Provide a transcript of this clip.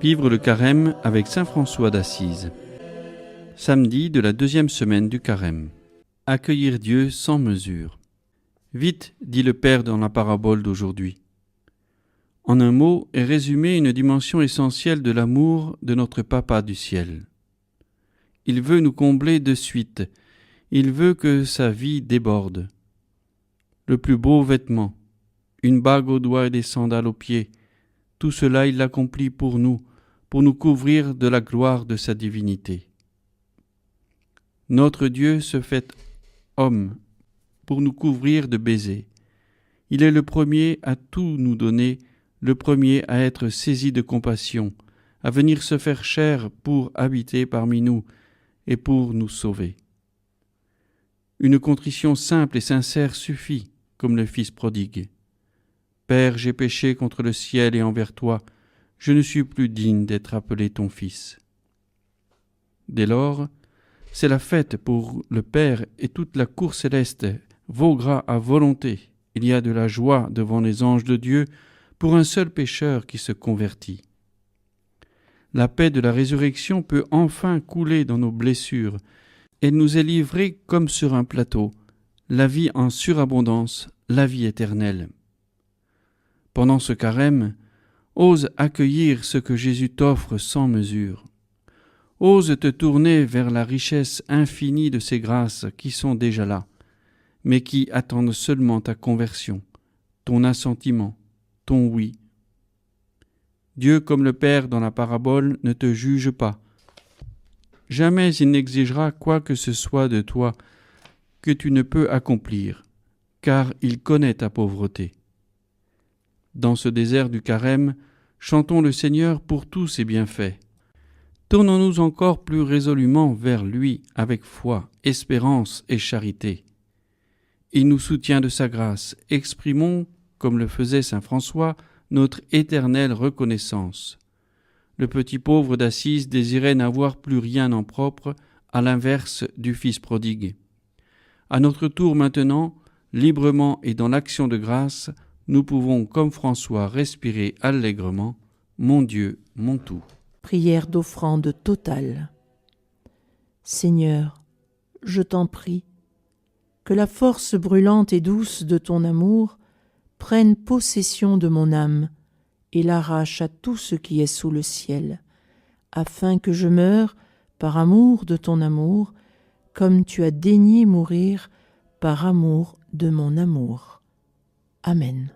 Vivre le carême avec saint François d'Assise. Samedi de la 2e semaine du carême. Accueillir Dieu sans mesure. Vite, dit le Père dans la parabole d'aujourd'hui. En un mot est résumée une dimension essentielle de l'amour de notre Papa du ciel. Il veut nous combler de suite. Il veut que sa vie déborde. Le plus beau vêtement, une bague au doigt et des sandales aux pieds, tout cela il l'accomplit pour nous couvrir de la gloire de sa divinité. Notre Dieu se fait homme pour nous couvrir de baisers. Il est le premier à tout nous donner, le premier à être saisi de compassion, à venir se faire chair pour habiter parmi nous et pour nous sauver. Une contrition simple et sincère suffit, comme le Fils prodigue. Père, j'ai péché contre le ciel et envers toi, je ne suis plus digne d'être appelé ton fils. Dès lors, c'est la fête pour le Père et toute la cour céleste voguera à volonté. Il y a de la joie devant les anges de Dieu pour un seul pécheur qui se convertit. La paix de la résurrection peut enfin couler dans nos blessures. Elle nous est livrée comme sur un plateau, la vie en surabondance, la vie éternelle. Pendant ce carême, ose accueillir ce que Jésus t'offre sans mesure. Ose te tourner vers la richesse infinie de ces grâces qui sont déjà là, mais qui attendent seulement ta conversion, ton assentiment, ton oui. Dieu, comme le Père dans la parabole, ne te juge pas. Jamais il n'exigera quoi que ce soit de toi que tu ne peux accomplir, car il connaît ta pauvreté. Dans ce désert du carême, chantons le Seigneur pour tous ses bienfaits. Tournons-nous encore plus résolument vers lui avec foi, espérance et charité. Il nous soutient de sa grâce. Exprimons, comme le faisait saint François, notre éternelle reconnaissance. Le petit pauvre d'Assise désirait n'avoir plus rien en propre, à l'inverse du Fils prodigue. À notre tour maintenant, librement et dans l'action de grâce, nous pouvons, comme François, respirer allègrement « Mon Dieu, mon tout ». Prière d'offrande totale. Seigneur, je t'en prie, que la force brûlante et douce de ton amour prenne possession de mon âme et l'arrache à tout ce qui est sous le ciel, afin que je meure par amour de ton amour, comme tu as daigné mourir par amour de mon amour. Amen.